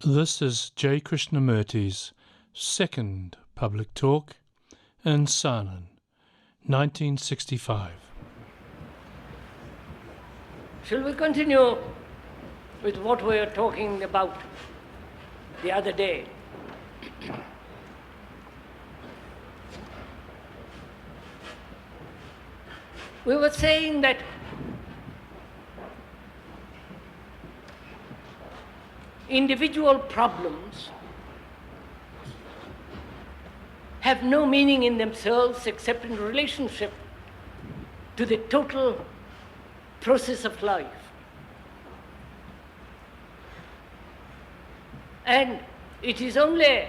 This is J. Krishnamurti's second public talk in Saanen, 1965. Shall we continue with what we were talking about the other day? We were saying that individual problems have no meaning in themselves except in relationship to the total process of life. And it is only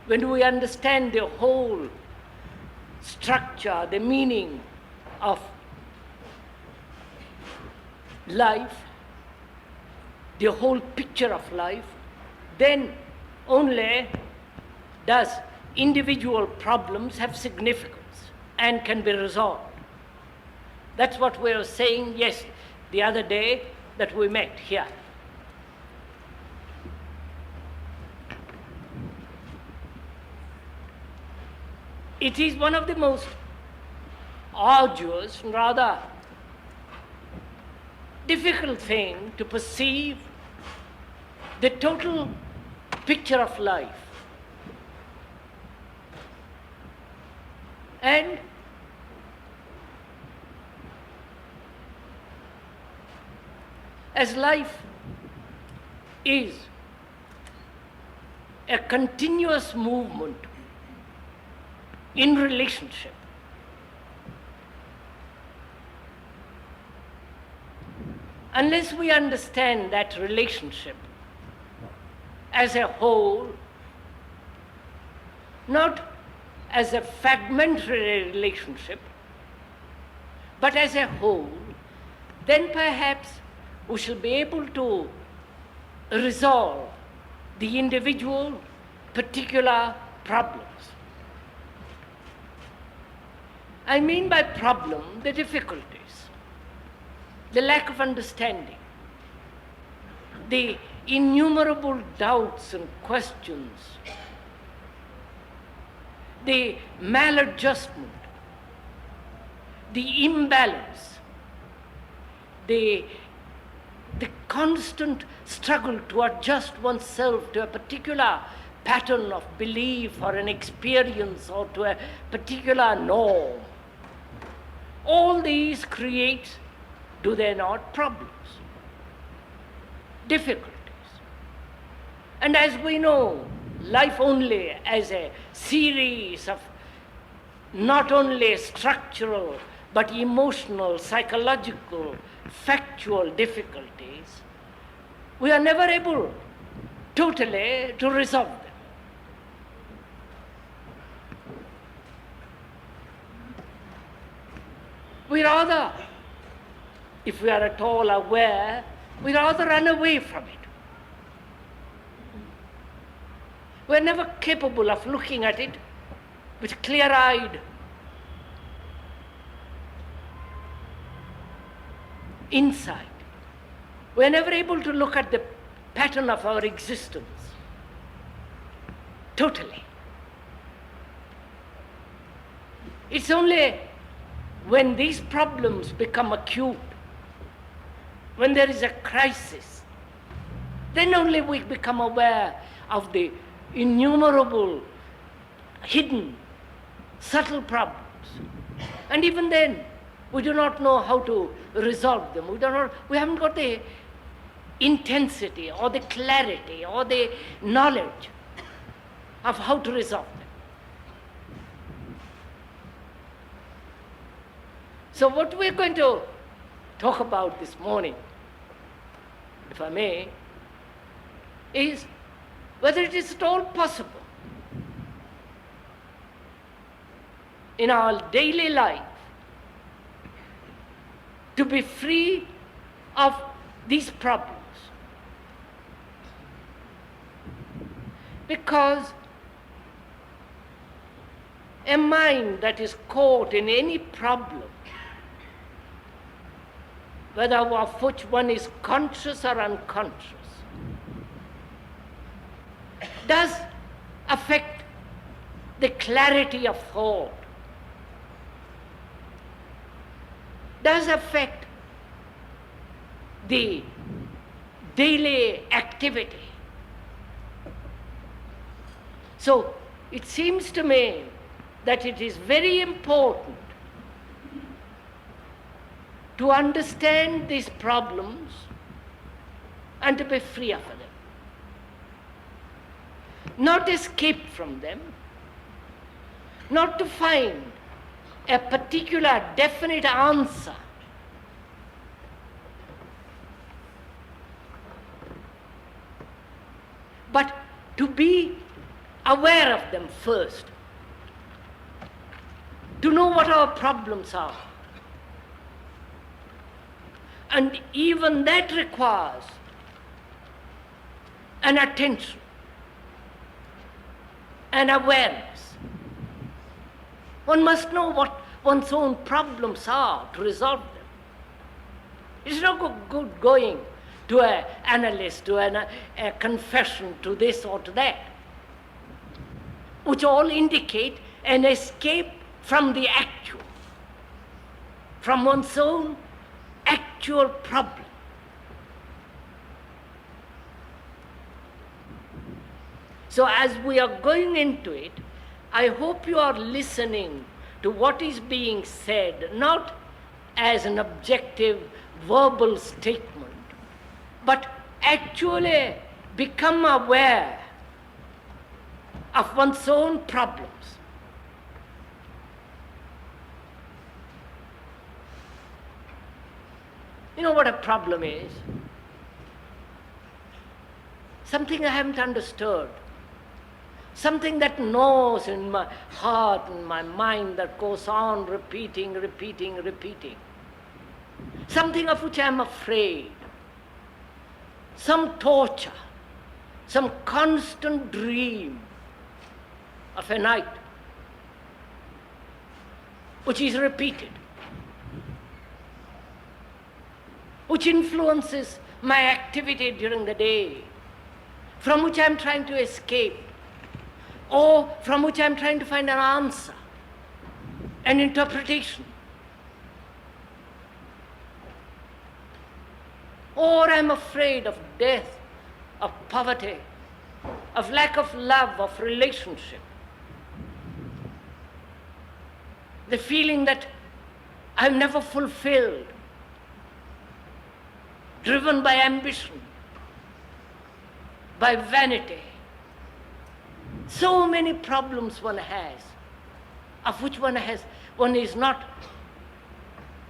when we understand the whole structure, the meaning of life, the whole picture of life, then only does individual problems have significance and can be resolved. That's what we were saying, yes, the other day that we met here. It is one of the most arduous and rather difficult thing to perceive the total picture of life. And as life is a continuous movement in relationship, unless we understand that relationship as a whole, not as a fragmentary relationship, but as a whole, then perhaps we shall be able to resolve the individual particular problems. I mean by problem the difficulties, the lack of understanding, the innumerable doubts and questions, the maladjustment, the imbalance, the constant struggle to adjust oneself to a particular pattern of belief or an experience or to a particular norm. All these create, do they not, problems, difficulties. And as we know, life only as a series of not only structural but emotional, psychological, factual difficulties, we are never able totally to resolve them. We rather, if we are at all aware, we rather run away from it. We're never capable of looking at it with clear-eyed insight. We're never able to look at the pattern of our existence totally. It's only when these problems become acute, when there is a crisis, then only we become aware of the innumerable, hidden, subtle problems. And even then, we do not know how to resolve them. We haven't got the intensity or the clarity or the knowledge of how to resolve them. So what we're going to talk about this morning, if I may, is whether it is at all possible in our daily life to be free of these problems. Because a mind that is caught in any problem, whether of which one is conscious or unconscious, does affect the clarity of thought, does affect the daily activity. So it seems to me that it is very important to understand these problems and to be free of them. Not escape from them, not to find a particular definite answer, but to be aware of them first, to know what our problems are. And even that requires an attention, an awareness. One must know what one's own problems are to resolve them. It's not good going to an analyst, to a confession, to this or to that, which all indicate an escape from the actual, from one's own actual problem. So as we are going into it, I hope you are listening to what is being said, not as an objective verbal statement, but actually become aware of one's own problems. You know what a problem is? Something I haven't understood. Something that gnaws in my heart and my mind, that goes on repeating. Something of which I am afraid. Some torture, some constant dream of a night, which is repeated, which influences my activity during the day, from which I am trying to escape, or from which I am trying to find an answer, an interpretation. Or I am afraid of death, of poverty, of lack of love, of relationship. The feeling that I am never fulfilled, driven by ambition, by vanity. So many problems one has, of which one is not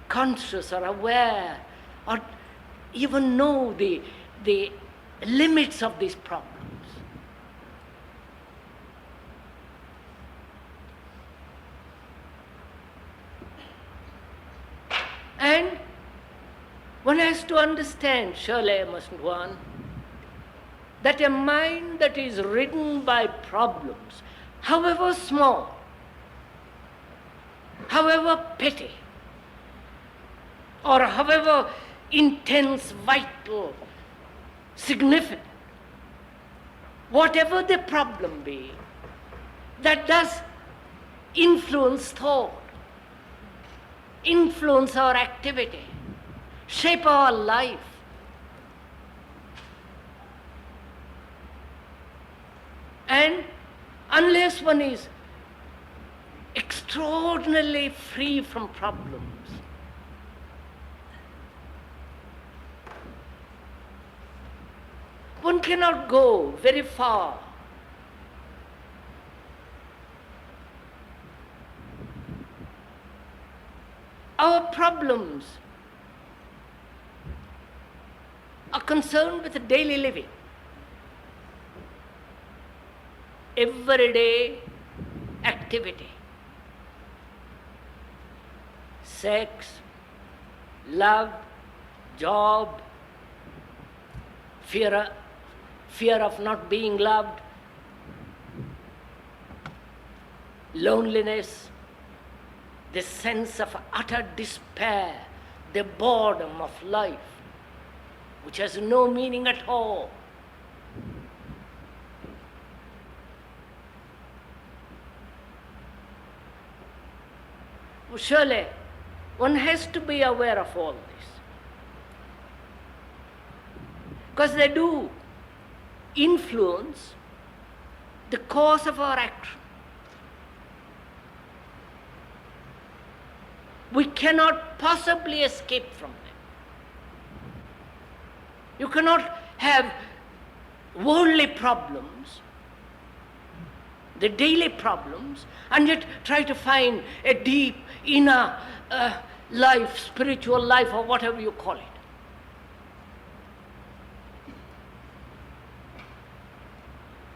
conscious or aware or even know the limits of these problems. And one has to understand, surely mustn't one, that a mind that is ridden by problems, however small, however petty, or however intense, vital, significant, whatever the problem be, that does influence thought, influence our activity, shape our life. And unless one is extraordinarily free from problems, one cannot go very far. Our problems are concerned with daily living, everyday activity, sex, love, job, fear of not being loved, loneliness, the sense of utter despair, the boredom of life, which has no meaning at all. surely one has to be aware of all this. Because they do influence the course of our action. We cannot possibly escape from them. You cannot have worldly problems, the daily problems, and yet try to find a deep inner life, spiritual life, or whatever you call it.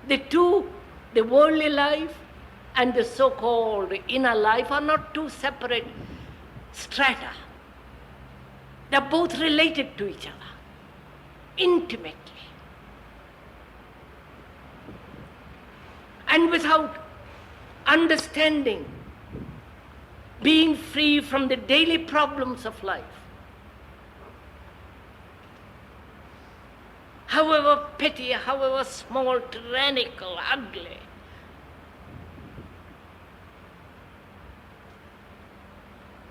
The two, the worldly life and the so-called inner life, are not two separate strata. They're both related to each other, intimately. And without understanding, being free from the daily problems of life, however petty, however small, tyrannical, ugly,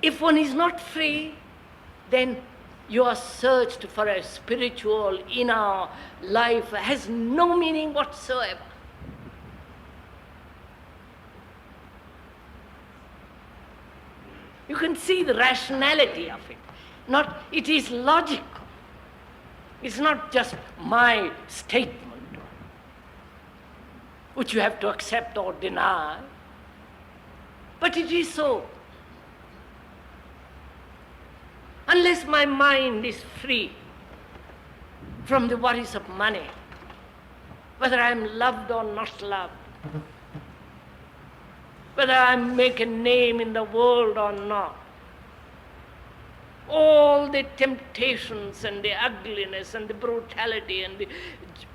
if one is not free, then your search for a spiritual inner life has no meaning whatsoever. You can see the rationality of it. It is logical. It's not just my statement, which you have to accept or deny, but it is so. Unless my mind is free from the worries of money, whether I am loved or not loved, whether I make a name in the world or not, all the temptations and the ugliness and the brutality and the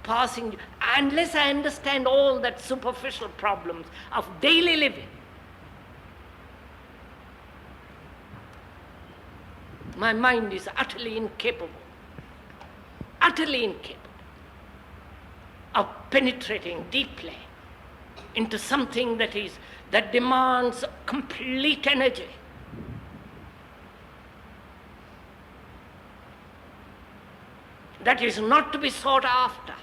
passing, unless I understand all that superficial problems of daily living, my mind is utterly incapable of penetrating deeply into something that demands complete energy. That is not to be sought after.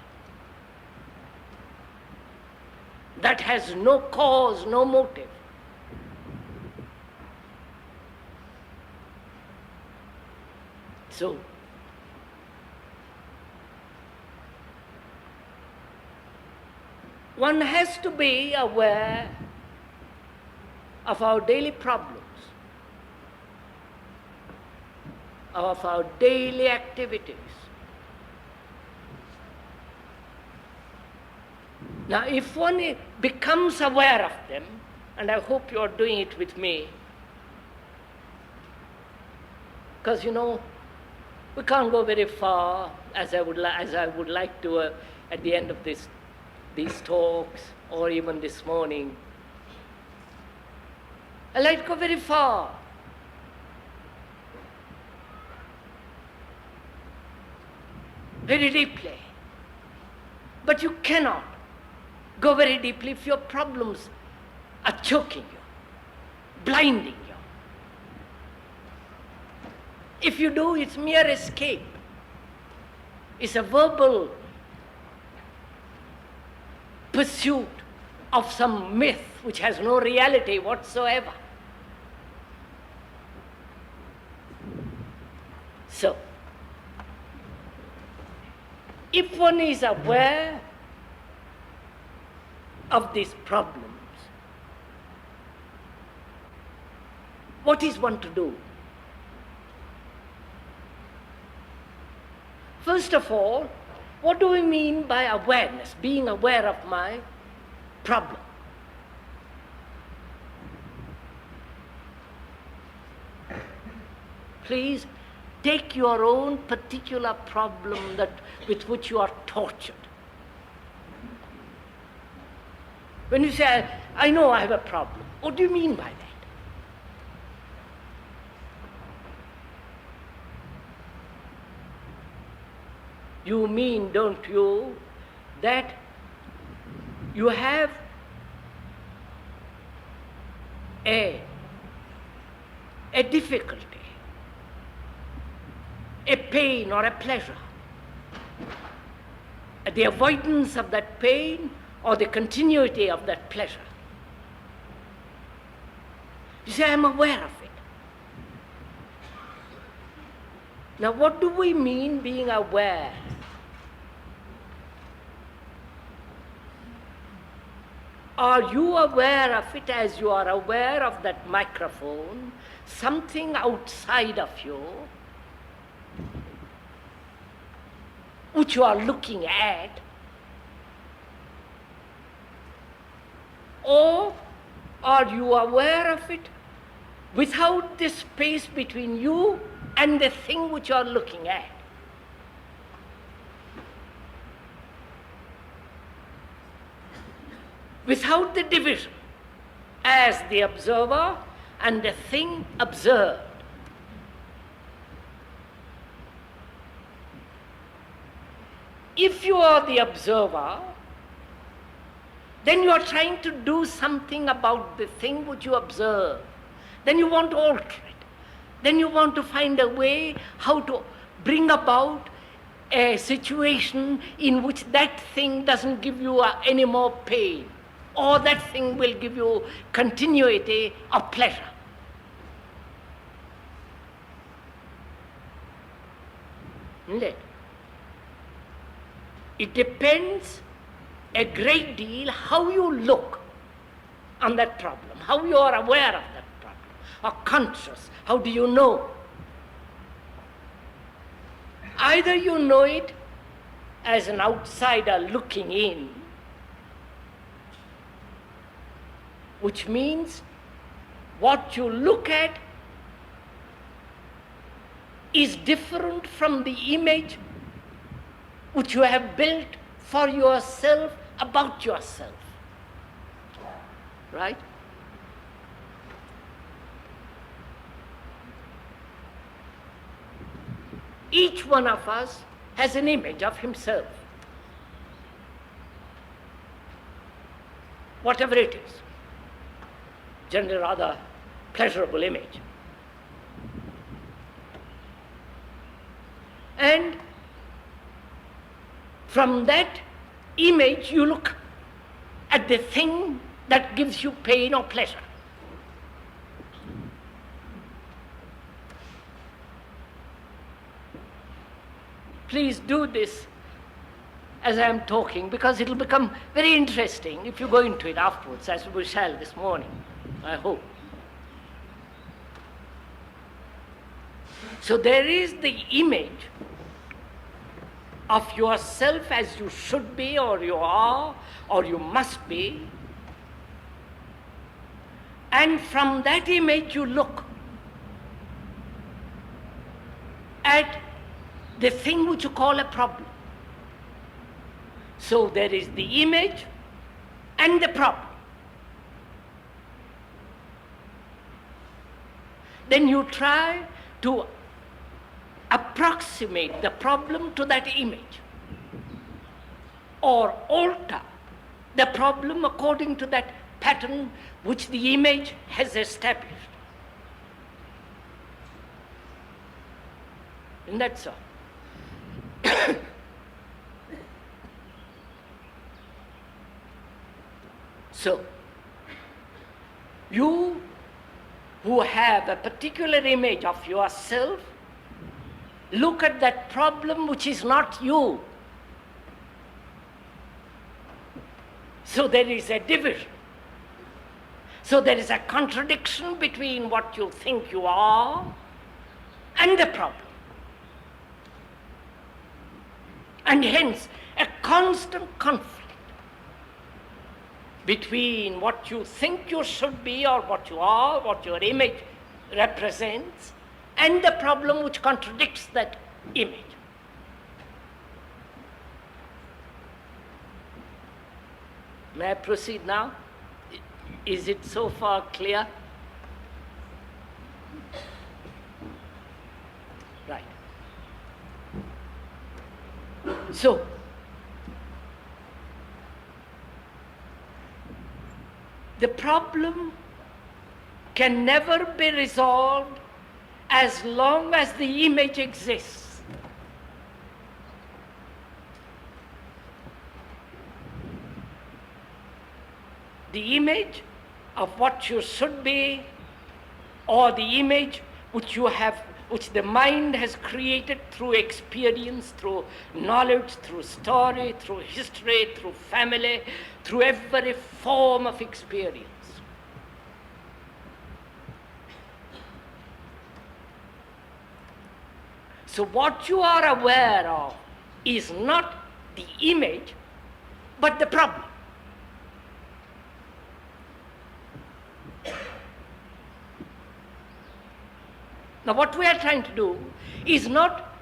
That has no cause, no motive. So, one has to be aware of our daily problems, of our daily activities. Now, if one becomes aware of them, and I hope you are doing it with me, because we can't go very far as I would like to at the end of these talks, or even this morning. I like to go very far. Very deeply. But you cannot go very deeply if your problems are choking you, blinding you. If you do, it's mere escape. It's a verbal pursuit of some myth which has no reality whatsoever. So, if one is aware of these problems, what is one to do? First of all, what do we mean by awareness, being aware of my problem? Please take your own particular problem with which you are tortured. When you say, I know I have a problem, what do you mean by that? You mean, don't you, that you have a a difficulty, a pain or a pleasure, the avoidance of that pain or the continuity of that pleasure. You say, I'm aware of it. Now, what do we mean being aware? Are you aware of it as you are aware of that microphone, something outside of you, which you are looking at? Or are you aware of it without the space between you and the thing which you are looking at? Without the division as the observer and the thing observed. If you are the observer, then you are trying to do something about the thing which you observe. Then you want to alter it. Then you want to find a way how to bring about a situation in which that thing doesn't give you any more pain, or that thing will give you continuity of pleasure. Isn't it? It depends a great deal how you look on that problem, how you are aware of that problem, or conscious, how do you know? Either you know it as an outsider looking in, which means what you look at is different from the image which you have built for yourself about yourself. Right? Each one of us has an image of himself, whatever it is, generally rather pleasurable image. And from that image you look at the thing that gives you pain or pleasure. Please do this as I am talking, because it will become very interesting if you go into it afterwards, as we shall this morning, I hope. So there is the image of yourself as you should be, or you are, or you must be. And from that image you look at the thing which you call a problem. So there is the image and the problem. Then you try to approximate the problem to that image, or alter the problem according to that pattern which the image has established. Isn't that so? So, you who have a particular image of yourself, look at that problem which is not you. So there is a division. So there is a contradiction between what you think you are and the problem. And hence a constant conflict between what you think you should be or what you are, what your image represents, and the problem which contradicts that image. May I proceed now? Is it so far clear? Right. So, the problem can never be resolved as long as the image exists. The image of what you should be, or the image which you have, which the mind has created through experience, through knowledge, through story, through history, through family, through every form of experience. So what you are aware of is not the image, but the problem. Now what we are trying to do is not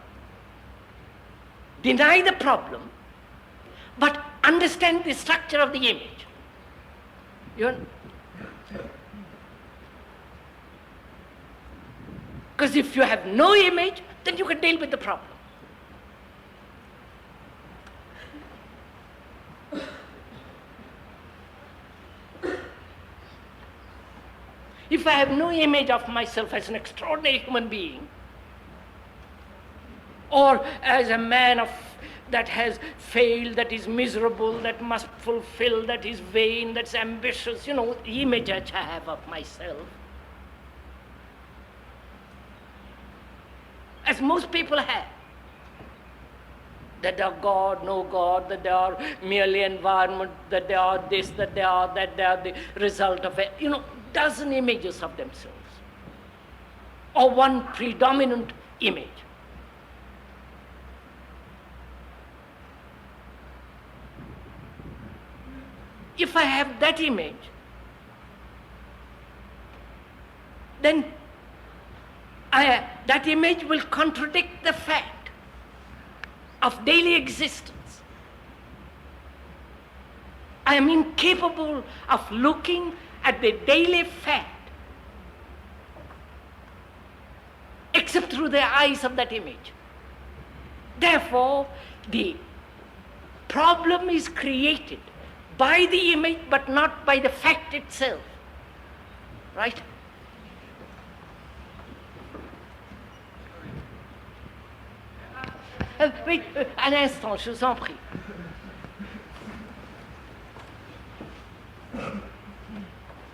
deny the problem, but understand the structure of the image. Because if you have no image, then you can deal with the problem. If I have no image of myself as an extraordinary human being, or as a man that has failed, that is miserable, that must fulfill, that is vain, that's ambitious, the image that I have of myself, as most people have, that they are God, no God, that they are merely environment, that they are this, that they are that, they are the result of it, dozen images of themselves, or one predominant image. If I have that image, then that image will contradict the fact of daily existence. I am incapable of looking at the daily fact except through the eyes of that image. Therefore, the problem is created by the image, but not by the fact itself. Right? Wait, un instant, je vous en prie.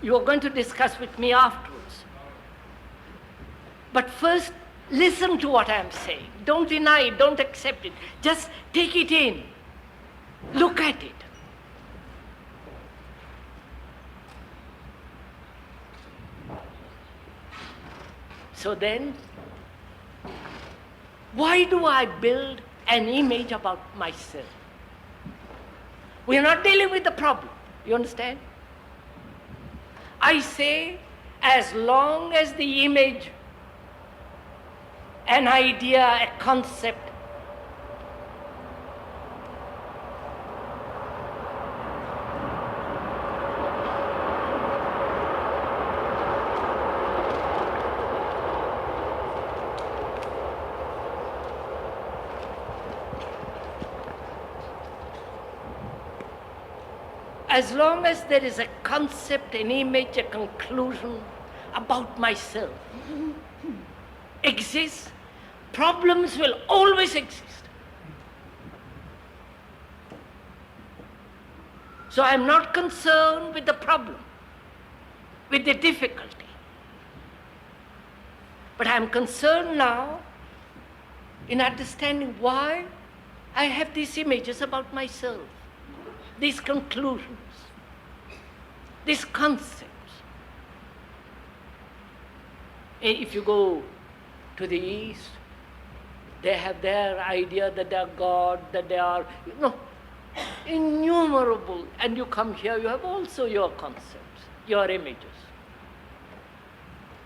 You are going to discuss with me afterwards. But first, listen to what I am saying. Don't deny it, don't accept it. Just take it in. Look at it. So then, why do I build an image about myself? We are not dealing with the problem. You understand? I say, as long as the image, an idea, a concept, as long as there is a concept, an image, a conclusion about myself exists, problems will always exist. So I'm not concerned with the problem, with the difficulty. But I'm concerned now in understanding why I have these images about myself, these conclusions, these concepts. If you go to the East, they have their idea that they are God, that they are, innumerable. And you come here, you have also your concepts, your images.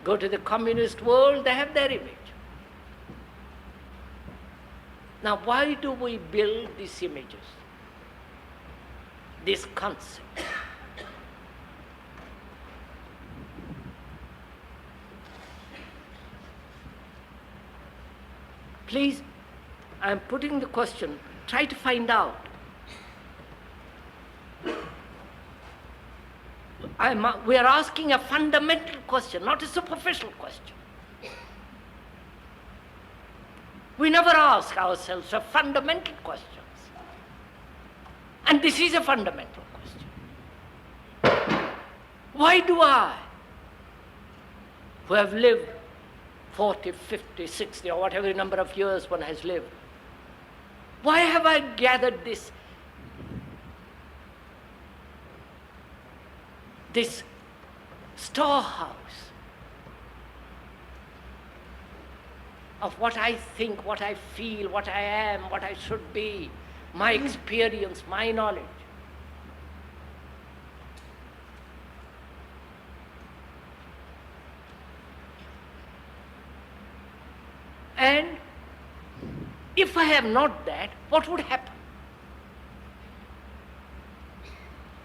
Go to the communist world, they have their image. Now, why do we build these images, these concepts? Please, I'm putting the question, try to find out. We are asking a fundamental question, not a superficial question. We never ask ourselves a fundamental questions. And this is a fundamental question. Why do I, who have lived 40, 50, 60, or whatever number of years one has lived, why have I gathered this storehouse of what I think, what I feel, what I am, what I should be, my experience, my knowledge? And if I have not that, what would happen?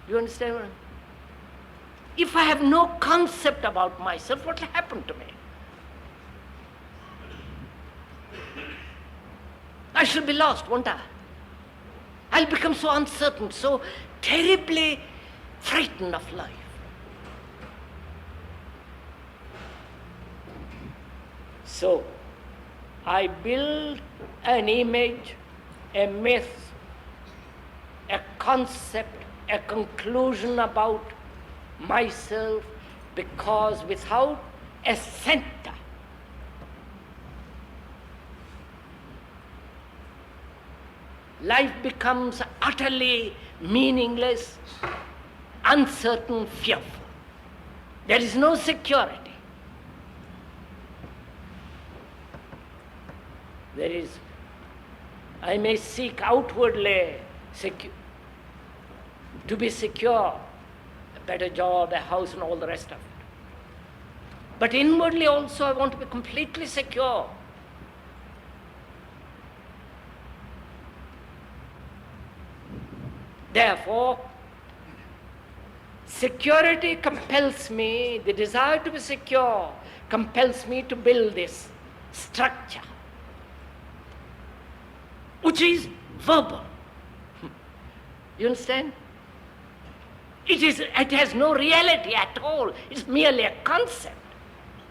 Do you understand what I mean? If I have no concept about myself, what will happen to me? I shall be lost, won't I? I'll become so uncertain, so terribly frightened of life. So, I build an image, a myth, a concept, a conclusion about myself, because without a center, life becomes utterly meaningless, uncertain, fearful. There is no security. There is, I may seek outwardly to be secure, a better job, a house, and all the rest of it. But inwardly also I want to be completely secure. Therefore, security compels me, the desire to be secure compels me to build this structure, which is verbal. You understand? It has no reality at all. It's merely a concept,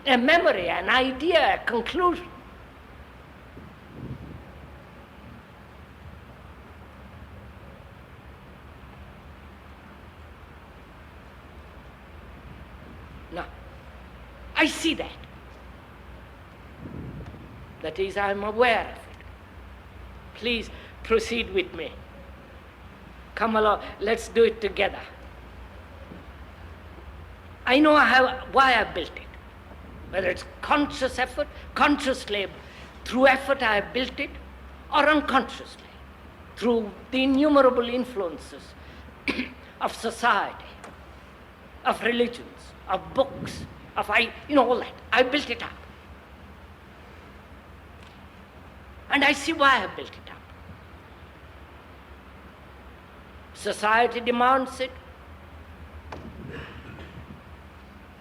a memory, an idea, a conclusion. Now, I see that. That is, I am aware of it. Please proceed with me. Come along, let's do it together. I know why I built it. Whether it's conscious effort, consciously, through effort I have built it, or unconsciously, through the innumerable influences of society, of religions, of books, of all that. I built it up. And I see why I built it up. Society demands it.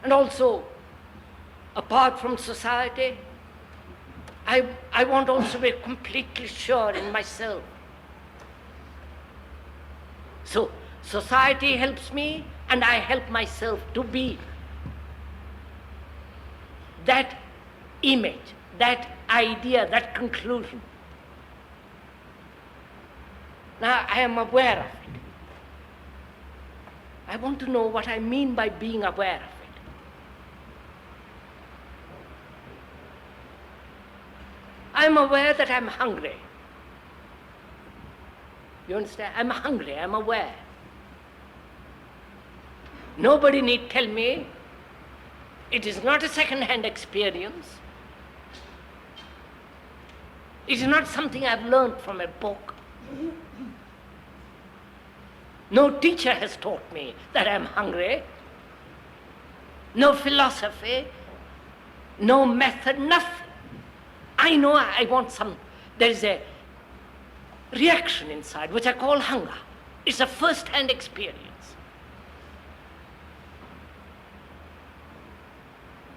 And also, apart from society, I want also to be completely sure in myself. So, society helps me, and I help myself to be that image, that idea, that conclusion. Now, I am aware of it. I want to know what I mean by being aware of it. I'm aware that I'm hungry. You understand? I'm hungry, I'm aware. Nobody need tell me. It is not a second-hand experience. It is not something I've learned from a book. No teacher has taught me that I'm hungry. No philosophy, no method, nothing. I know I want there is a reaction inside which I call hunger. It's a first-hand experience.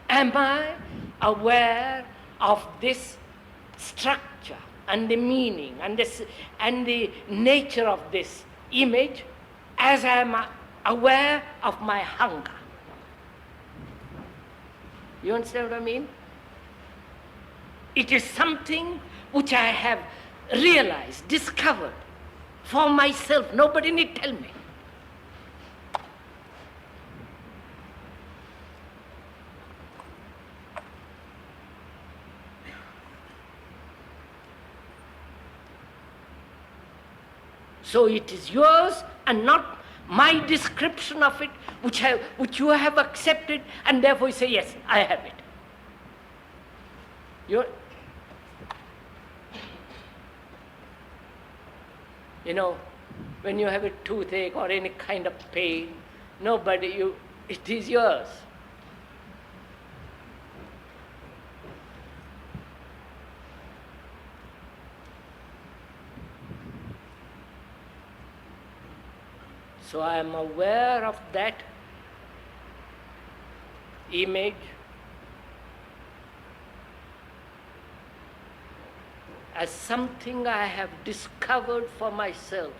Am I aware of this structure and the meaning and the nature of this image as I am aware of my hunger? You understand what I mean? It is something which I have realized, discovered for myself. Nobody need tell me. So it is yours and not my description of it, which you have accepted, and therefore you say, yes, I have it. You know, when you have a toothache or any kind of pain, it is yours. So I am aware of that image as something I have discovered for myself.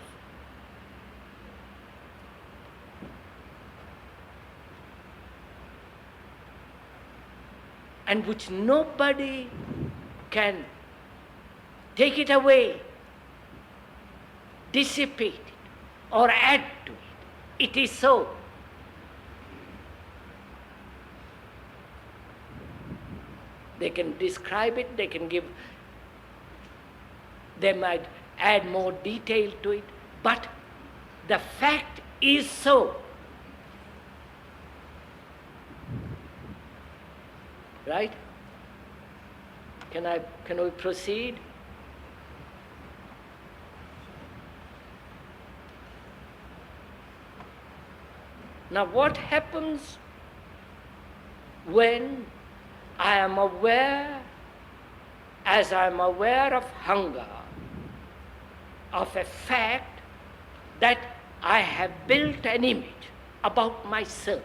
And which nobody can take it away, dissipate it, or add to it. It is so. They can describe it, they might add more detail to it, but the fact is so. Right? Can we proceed? Now what happens when I am aware, as I am aware of hunger, of a fact that I have built an image about myself?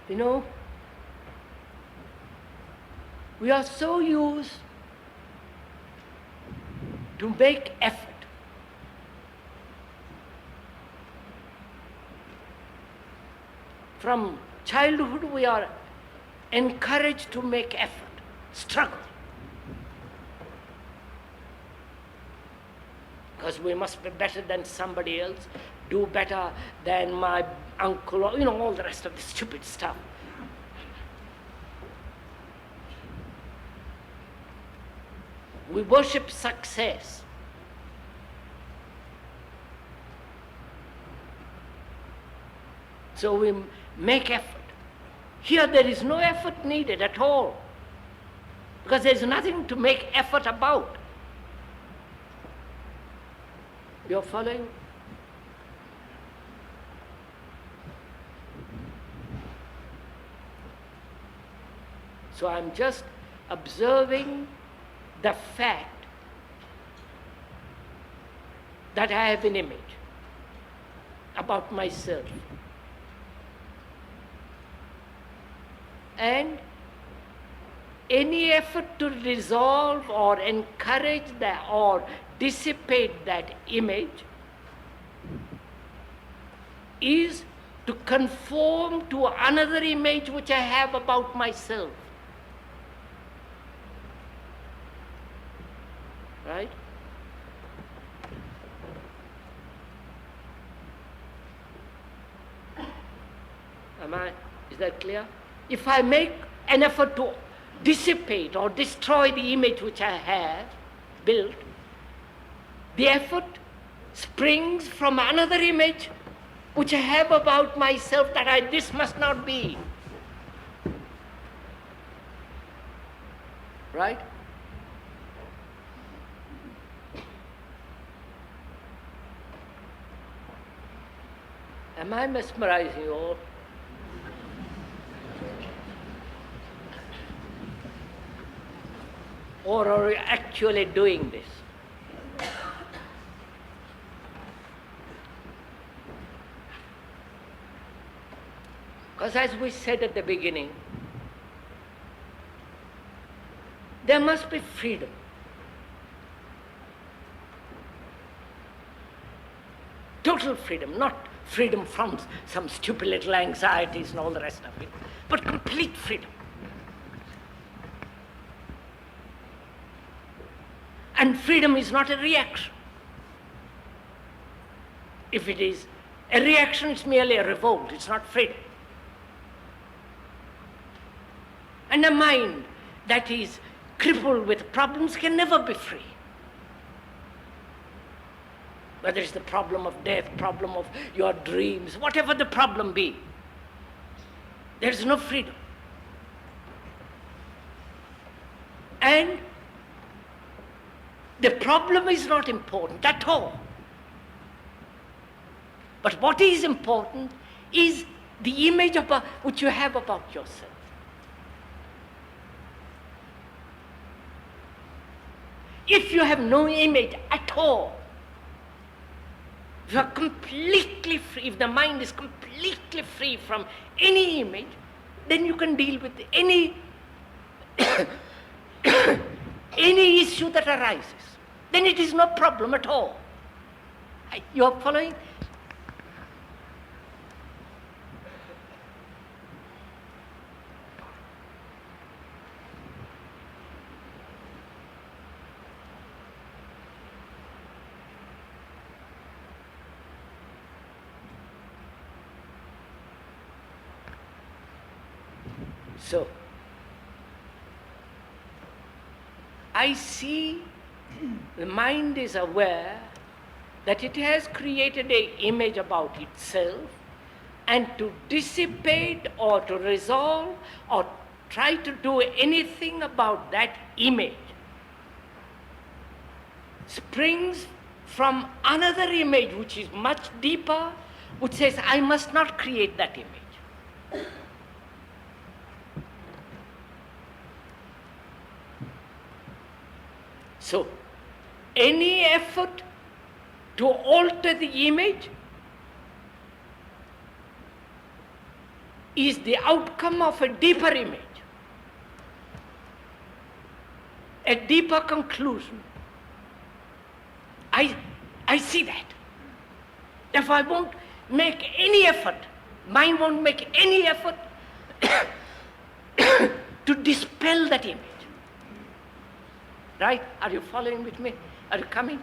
You know, we are so used to make effort. From childhood we are encouraged to make effort, struggle. Because we must be better than somebody else, do better than my uncle, or all the rest of the stupid stuff. We worship success. So we make effort. Here there is no effort needed at all, because there is nothing to make effort about. You're following? So I'm just observing the fact that I have an image about myself. And any effort to resolve or encourage that or dissipate that image is to conform to another image which I have about myself. Right? Is that clear? If I make an effort to dissipate or destroy the image which I have built, the effort springs from another image which I have about myself, that this must not be. Right? Am I mesmerizing you all? Or are you actually doing this? Because as we said at the beginning, there must be freedom. Total freedom, not freedom from some stupid little anxieties and all the rest of it, but complete freedom. And freedom is not a reaction. If it is a reaction, it's merely a revolt, it's not freedom. And a mind that is crippled with problems can never be free. Whether it's the problem of death, problem of your dreams, whatever the problem be, there's no freedom. And the problem is not important at all. But what is important is the image which you have about yourself. If you have no image at all, if you are completely free, if the mind is completely free from any image, then you can deal with any any issue that arises. Then it is no problem at all. You are following? So, I see the mind is aware that it has created an image about itself, and to dissipate or to resolve or try to do anything about that image springs from another image which is much deeper, which says, I must not create that image. So, any effort to alter the image is the outcome of a deeper image, a deeper conclusion. I see that. Therefore, I won't make any effort, mind won't make any effort to dispel that image. Right? Are you following with me? Are you coming?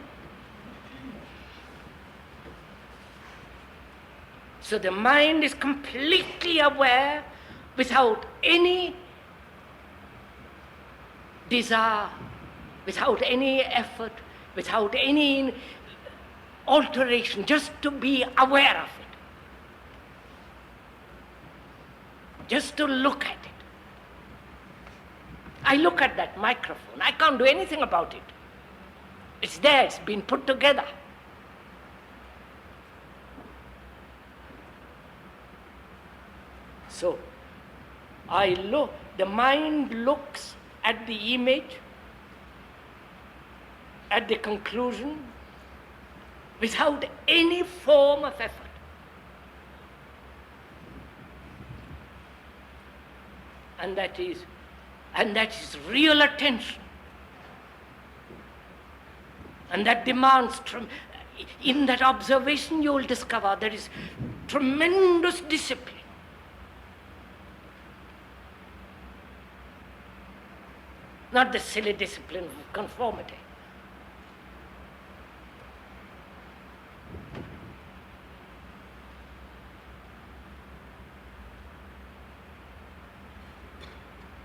So the mind is completely aware without any desire, without any effort, without any alteration, just to be aware of it. Just to look at it. I look at that microphone. I can't do anything about it. It's there, it's been put together. So, the mind looks at the image, at the conclusion, without any form of effort. And that is real attention. And that demands, in that observation you will discover there is tremendous discipline. Not the silly discipline of conformity.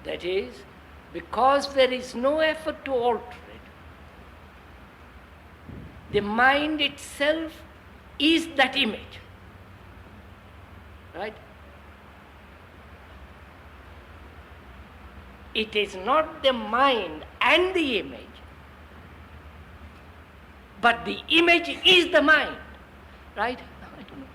That is, because there is no effort to alter it, the mind itself is that image. Right? It is not the mind and the image, but the image is the mind. Right? I don't know.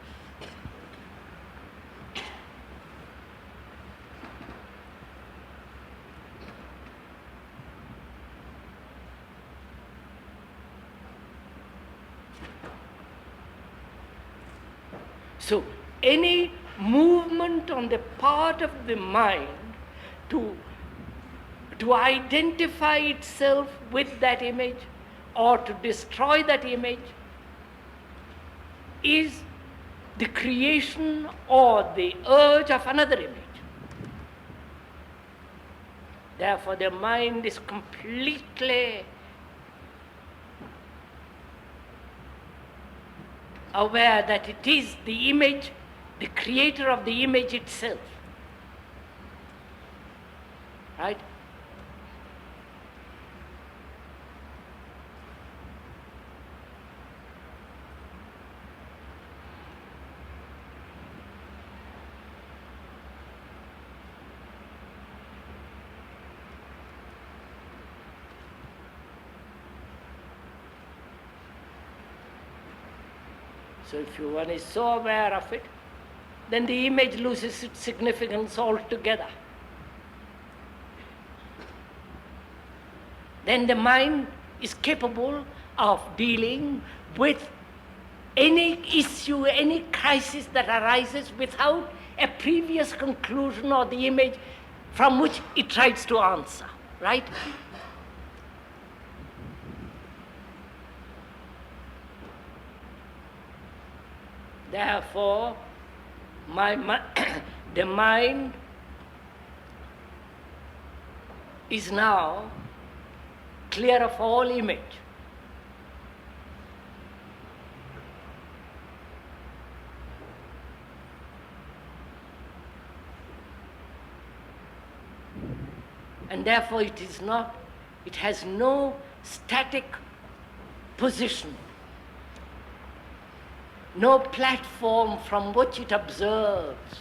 So, any movement on the part of the mind to identify itself with that image or to destroy that image is the creation or the urge of another image. Therefore, the mind is completely aware that it is the image, the creator of the image itself. Right? So if one is so aware of it, then the image loses its significance altogether. Then the mind is capable of dealing with any issue, any crisis that arises without a previous conclusion or the image from which it tries to answer, right? Therefore, the mind is now clear of all image. And therefore it has no static position, no platform from which it observes,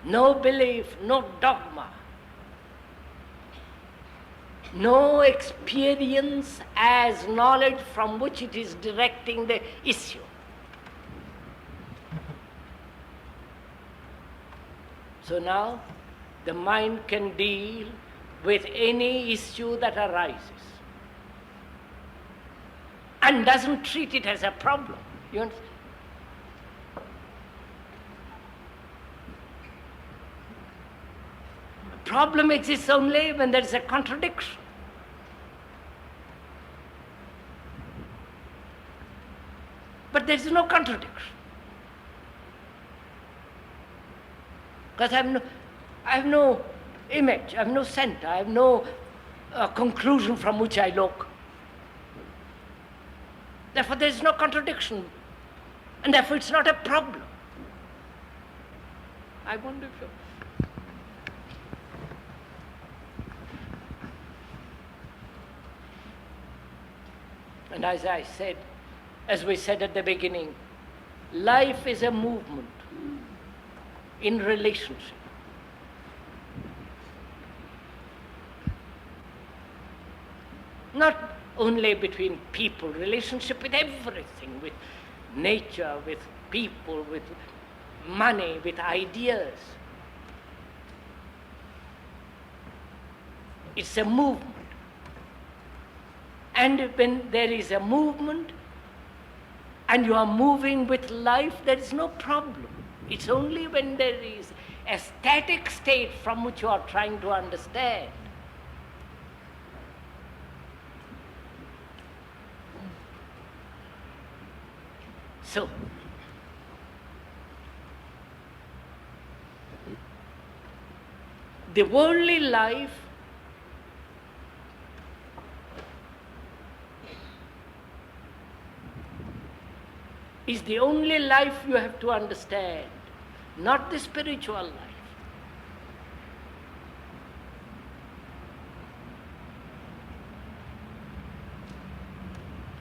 no belief, no dogma, no experience as knowledge from which it is directing the issue. So now the mind can deal with any issue that arises and doesn't treat it as a problem. You understand? A problem exists only when there is a contradiction. But there is no contradiction. Because I have no image, I have no center, I have no conclusion from which I look. Therefore there is no contradiction, and therefore it's not a problem. I wonder if you... And as we said at the beginning, life is a movement in relationship. Not only between people, relationship with everything, with nature, with people, with money, with ideas. It's a movement. And when there is a movement and you are moving with life, there is no problem. It's only when there is a static state from which you are trying to understand. So, the worldly life is the only life you have to understand, not the spiritual life.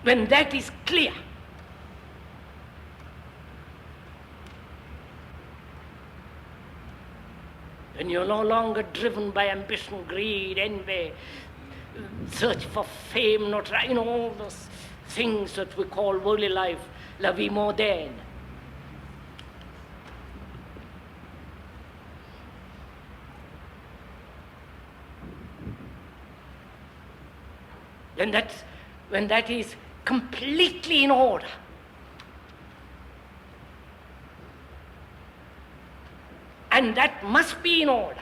When that is clear, when you're no longer driven by ambition, greed, envy, search for fame, all those things that we call worldly life, la vie mondaine. When that is completely in order, And that must be in order.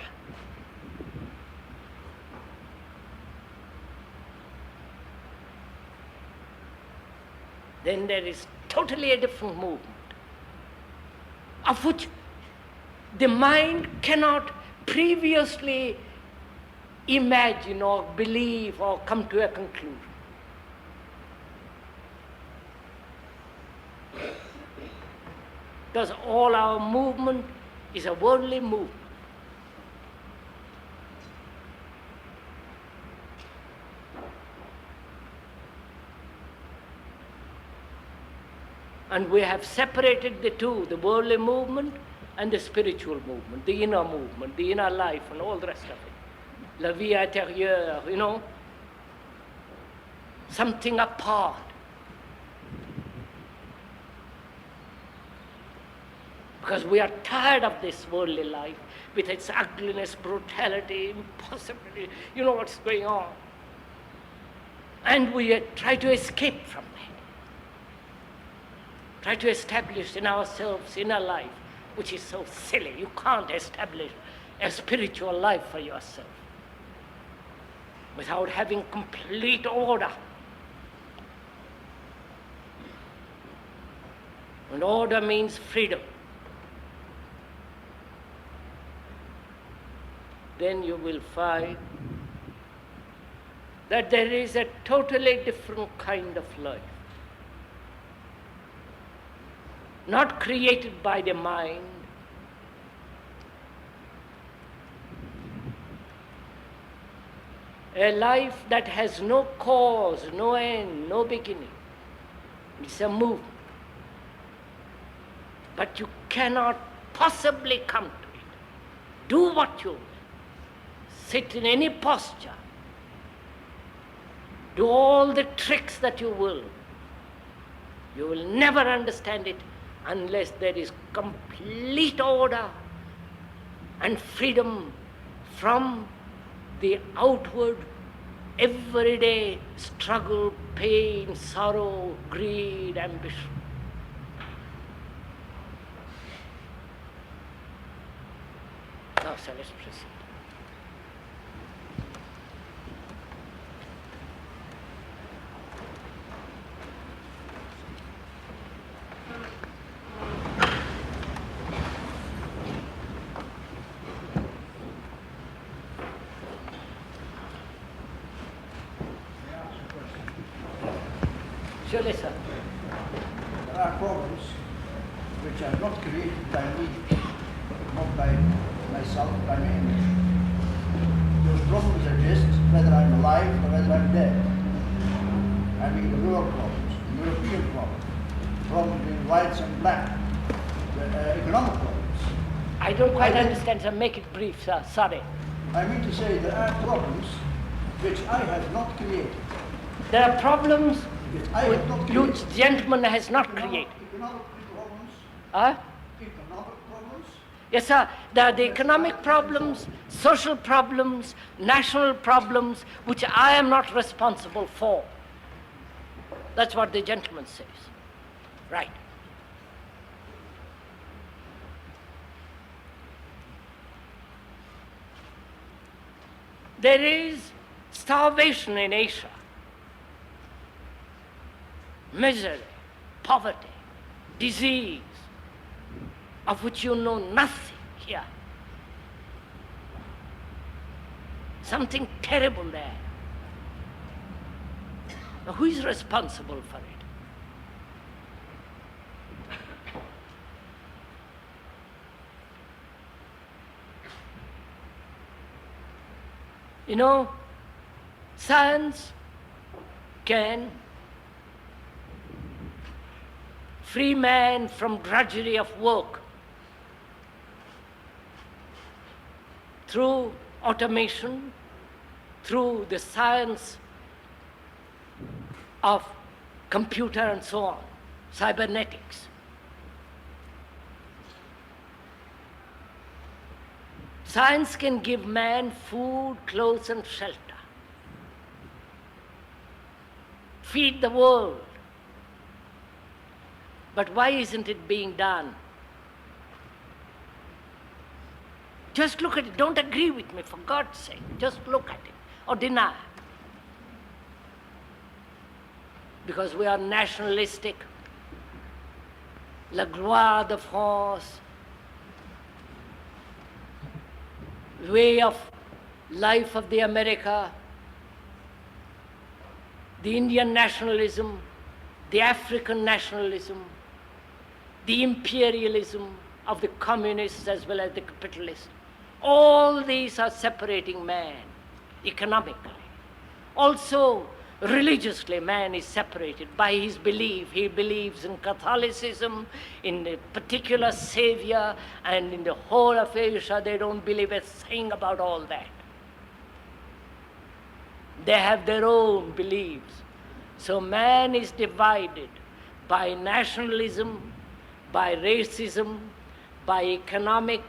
Then there is totally a different movement, of which the mind cannot previously imagine or believe or come to a conclusion. Because all our movement is a worldly movement. And we have separated the two, the worldly movement and the spiritual movement, the inner life, and all the rest of it. La vie intérieure, you know, something apart. Because we are tired of this worldly life with its ugliness, brutality, impossibility, you know what's going on. And we try to escape from that. Try to establish in ourselves inner life, which is so silly. You can't establish a spiritual life for yourself without having complete order. And order means freedom. Then you will find that there is a totally different kind of life. Not created by the mind, a life that has no cause, no end, no beginning. It's a movement. But you cannot possibly come to it. Do what you will. Sit in any posture. Do all the tricks that you will. You will never understand it unless there is complete order and freedom from the outward, everyday struggle, pain, sorrow, greed, ambition. Now, so let's proceed. Surely, sir. There are problems which are not created by me, not by myself, by me. Those problems exist whether I'm alive or whether I'm dead. I mean the world problems, the European problems, problems in whites and black, the economic problems. I don't quite understand, sir. Make it brief, sir. Sorry. I mean to say there are problems which I have not created. There are problems Which I have not created. which gentleman has not created. Economic problems. Huh? Economic problems. Yes, sir. There are the economic problems, social problems, national problems, which I am not responsible for. That's what the gentleman says. Right. There is starvation in Asia, misery, poverty, disease, of which you know nothing here. Something terrible there. Now, who is responsible for it? You know, science can free man from drudgery of work through automation, through the science of computer and so on, cybernetics. Science can give man food, clothes, and shelter. Feed the world. But why isn't it being done? Just look at it. Don't agree with me, for God's sake. Just look at it, or deny it. Because we are nationalistic, la gloire de France, way of life of the America, the Indian nationalism, the African nationalism, the imperialism of the communists as well as the capitalists. All these are separating man economically. Also, religiously, man is separated by his belief. He believes in Catholicism, in a particular savior, and in the whole of Asia, they don't believe a thing about all that. They have their own beliefs. So man is divided by nationalism, by racism, by economic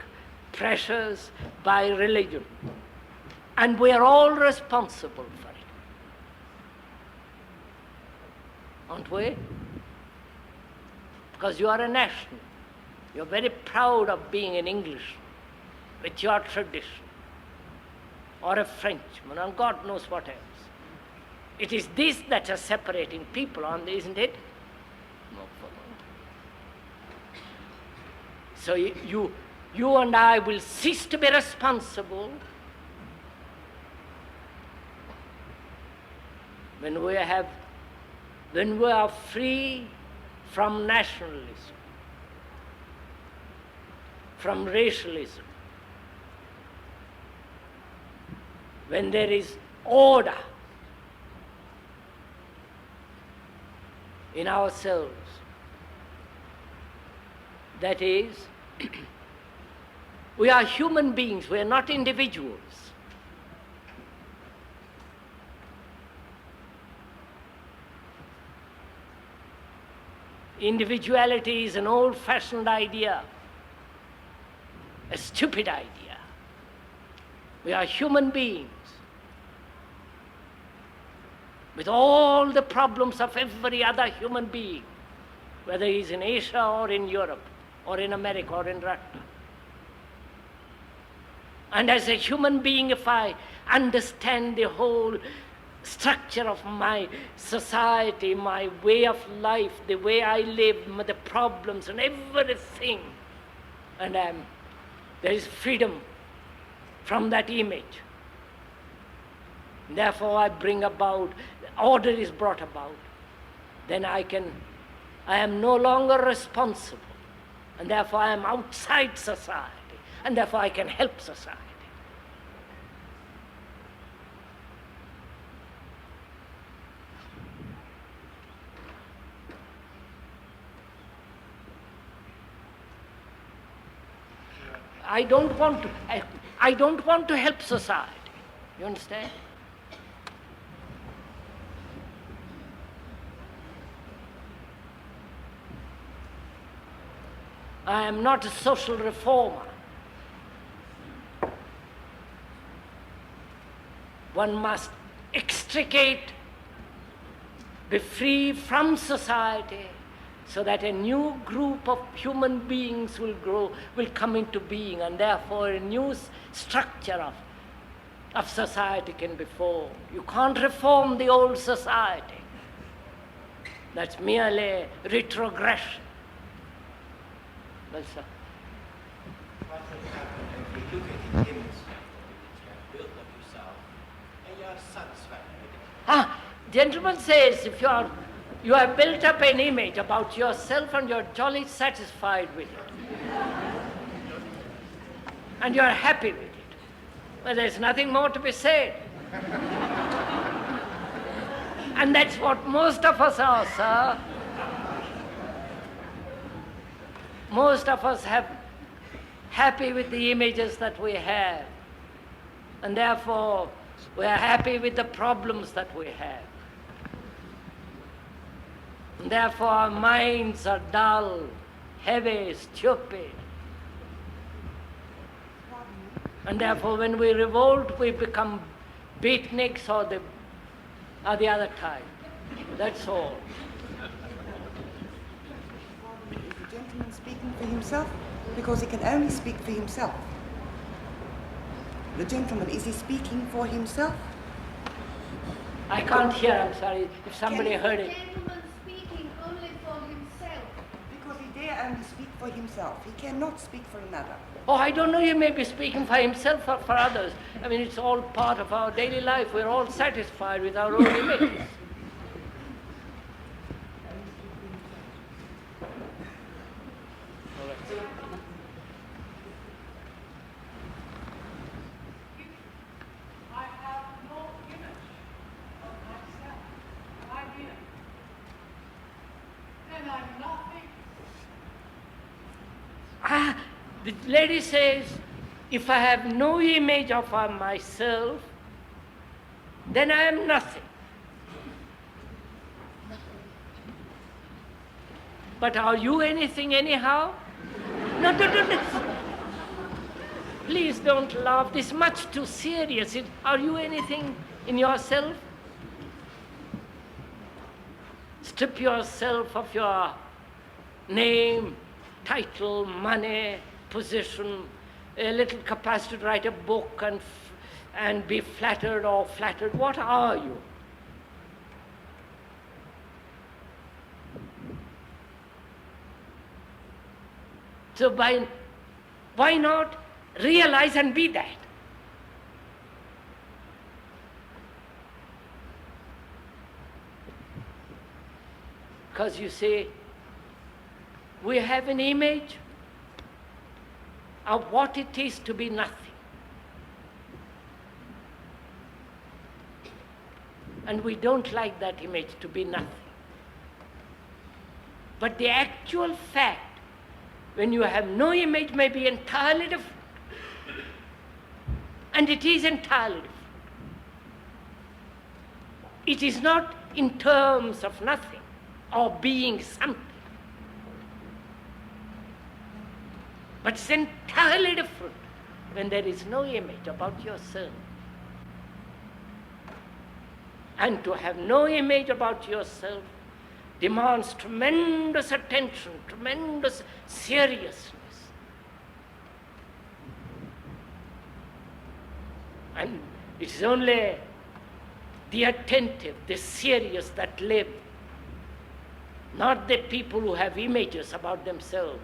pressures, by religion. And we are all responsible for it. Aren't we? Because you are a national. You're very proud of being an Englishman with your tradition, or a Frenchman, and God knows what else. It is this that is separating people, isn't it? No. So you and I will cease to be responsible when we are free from nationalism, from racialism, when there is order in ourselves. That is, we are human beings, we are not individuals. Individuality is an old-fashioned idea, a stupid idea. We are human beings with all the problems of every other human being, whether he's in Asia or in Europe or in America or in Russia. And as a human being, if I understand the whole structure of my society, my way of life, the way I live, the problems and everything, and there is freedom from that image. Therefore I bring about, order is brought about, then I am no longer responsible, and therefore I am outside society, and therefore I can help society. I don't want to help society. You understand? I am not a social reformer. One must extricate, be free from society, so that a new group of human beings will grow, will come into being, and therefore a new structure of society can be formed. You can't reform the old society. That's merely retrogression. That's what will happen if you look at the image you have built of yourself and you are satisfied with it? Gentleman says, if you have built up an image about yourself and you're jolly satisfied with it, and you're happy with it, well, there's nothing more to be said. And that's what most of us are, sir. Most of us have happy with the images that we have, and therefore we are happy with the problems that we have. And therefore our minds are dull, heavy, stupid. And therefore when we revolt, we become beatniks or the other type. That's all. Is the gentleman speaking for himself? Because he can only speak for himself. The gentleman, is he speaking for himself? I can't hear, I'm sorry, if somebody heard it. The gentleman speaking only for himself. Because he dare only speak for himself. He cannot speak for another. Oh, I don't know, he may be speaking for himself or for others. I mean, it's all part of our daily life. We're all satisfied with our own images. I have no image of myself. I'm in it. And I'm nothing. Ah, the lady says, if I have no image of myself, then I am nothing. But are you anything anyhow? No, no. Please don't laugh. This is much too serious. Are you anything in yourself? Strip yourself of your name, title, money, position, a little capacity to write a book and be flattered or flattered. What are you? So why not realize and be that? Because you see, we have an image of what it is to be nothing. And we don't like that image to be nothing. But the actual fact, when you have no image, may be entirely different. And it is entirely different. It is not in terms of nothing or being something. But it's entirely different when there is no image about yourself. And to have no image about yourself demands tremendous attention, tremendous seriousness. And it's only the attentive, the serious that live, not the people who have images about themselves.